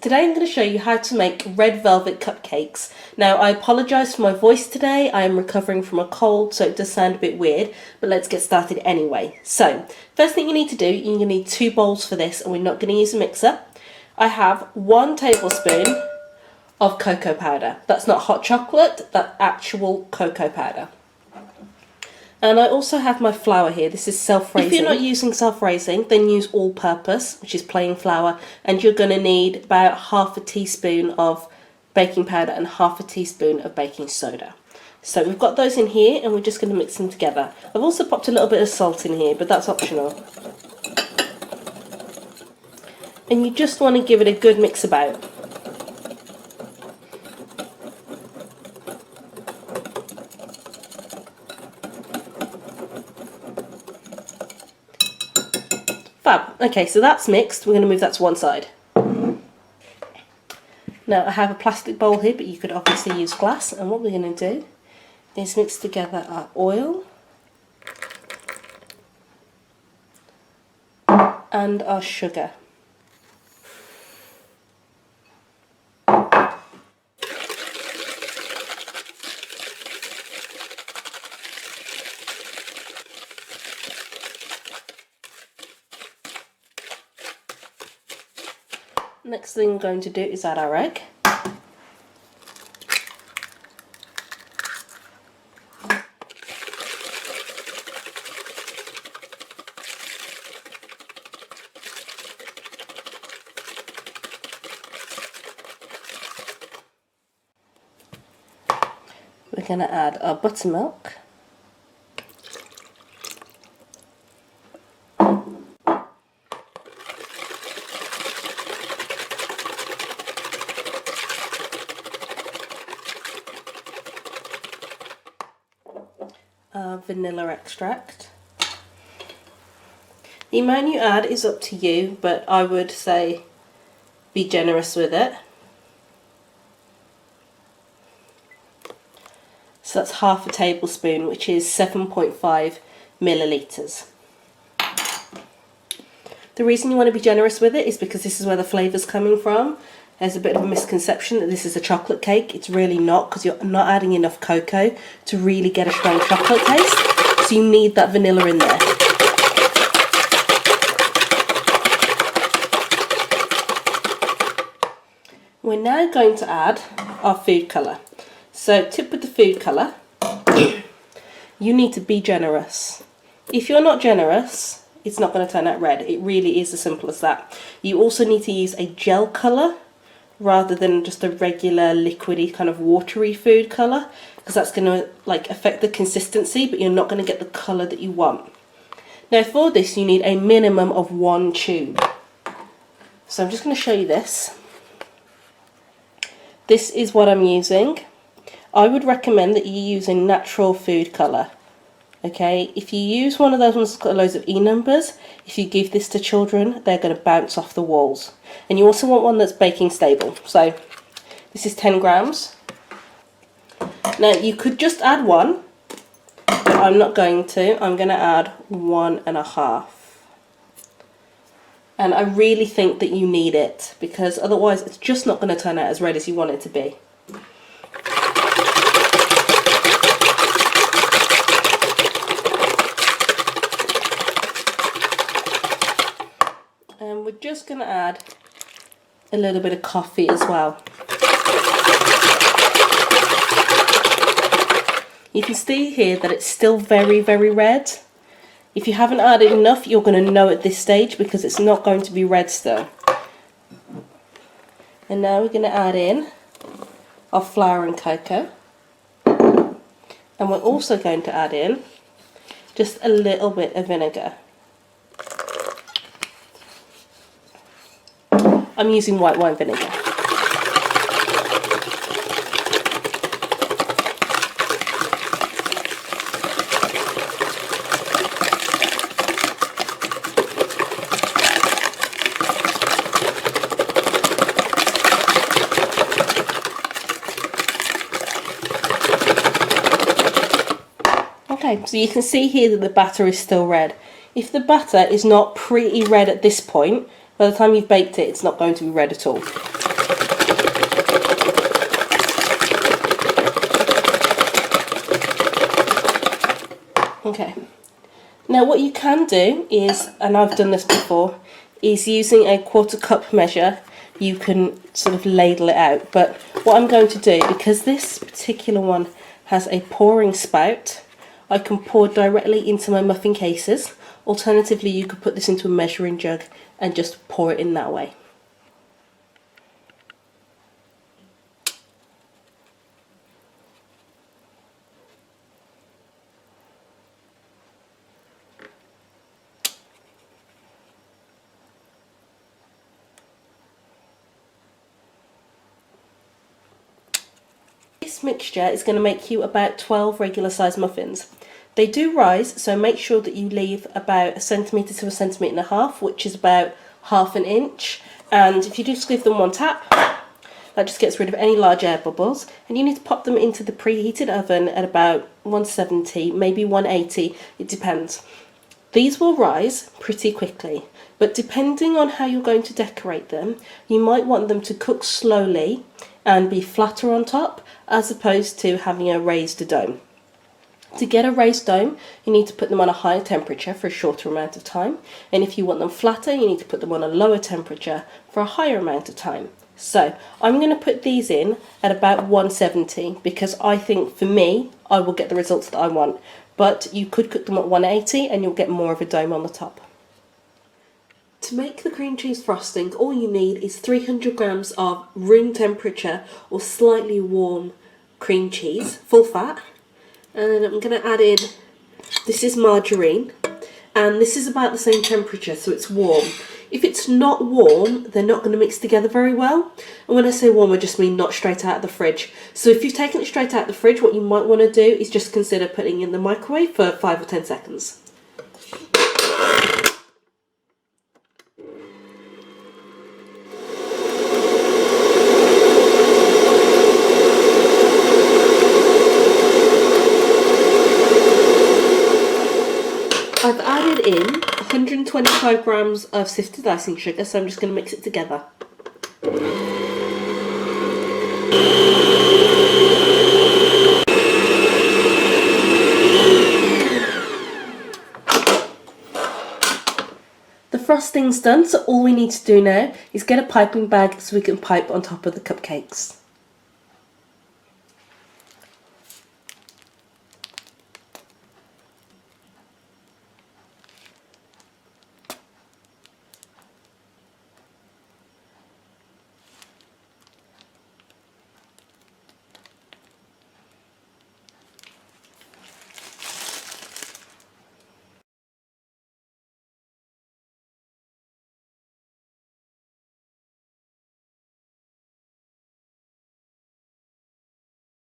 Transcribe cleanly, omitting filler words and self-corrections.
Today I'm going to show you how to make red velvet cupcakes. Now I apologise for my voice today, I am recovering from a cold so it does sound a bit weird, but let's get started anyway. So, first thing you need to do, you're going to need 2 bowls for this and we're not going to use a mixer. I have 1 tablespoon of cocoa powder. That's not hot chocolate, that's actual cocoa powder. And I also have my flour here. This is self-raising. If you're not using self-raising, then use all-purpose, which is plain flour, and you're going to need about half a teaspoon of baking powder and half a teaspoon of baking soda. So we've got those in here, and we're just going to mix them together. I've also popped a little bit of salt in here, but that's optional. And you just want to give it a good mix about. Fab. Okay, so that's mixed. We're going to move that to one side. Now I have a plastic bowl here, but you could obviously use glass. And what we're going to do is mix together our oil and our sugar. Next thing we're going to do is add our egg. We're going to add our buttermilk. Vanilla extract. The amount you add is up to you, but I would say be generous with it. So that's half a tablespoon, which is 7.5 millilitres. The reason you want to be generous with it is because this is where the flavour's coming from. There's a bit of a misconception that this is a chocolate cake. It's really not, because you're not adding enough cocoa to really get a strong chocolate taste. So you need that vanilla in there. We're now going to add our food colour. So tip with the food colour, you need to be generous. If you're not generous, it's not going to turn out red. It really is as simple as that. You also need to use a gel colour rather than just a regular liquidy kind of watery food colour, because that's going to affect the consistency, but you're not going to get the colour that you want. Now for this you need a minimum of 1 tube. So I'm just going to show you this. This is what I'm using. I would recommend that you use a natural food colour. Okay, if you use one of those ones that's got loads of E numbers, if you give this to children, they're going to bounce off the walls. And you also want one that's baking stable. So this is 10 grams. Now you could just add 1, but I'm not going to. I'm going to add 1.5. And I really think that you need it, because otherwise it's just not going to turn out as red as you want it to be. And we're just going to add a little bit of coffee as well. You can see here that it's still very, very red. If you haven't added enough, you're going to know at this stage, because it's not going to be red still. And now we're going to add in our flour and cocoa. And we're also going to add in just a little bit of vinegar. I'm using white wine vinegar. Okay, so you can see here that the batter is still red. If the batter is not pretty red at this point, by the time you've baked it, it's not going to be red at all. Okay. Now what you can do is, and I've done this before, is using a 1/4 cup measure, you can sort of ladle it out. But what I'm going to do, because this particular one has a pouring spout, I can pour directly into my muffin cases. Alternatively, you could put this into a measuring jug and just pour it in that way. This mixture is going to make you about 12 regular sized muffins. They do rise, so make sure that you leave about 1 centimetre to 1.5 centimetres, which is about 1/2 inch. And if you just give them one tap, that just gets rid of any large air bubbles. And you need to pop them into the preheated oven at about 170, maybe 180, it depends. These will rise pretty quickly, but depending on how you're going to decorate them, you might want them to cook slowly and be flatter on top, as opposed to having a raised dome. To get a raised dome, you need to put them on a higher temperature for a shorter amount of time, and if you want them flatter, you need to put them on a lower temperature for a higher amount of time. So I'm going to put these in at about 170 because I think, for me, I will get the results that I want, but you could cook them at 180 and you'll get more of a dome on the top. To make the cream cheese frosting, all you need is 300 grams of room temperature or slightly warm cream cheese, full fat. And then I'm going to add in, this is margarine, and this is about the same temperature, so it's warm. If it's not warm, they're not going to mix together very well. And when I say warm, I just mean not straight out of the fridge. So if you've taken it straight out of the fridge, what you might want to do is just consider putting it in the microwave for 5 or 10 seconds. I've added in 125 grams of sifted icing sugar, so I'm just going to mix it together. The frosting's done, so all we need to do now is get a piping bag so we can pipe on top of the cupcakes.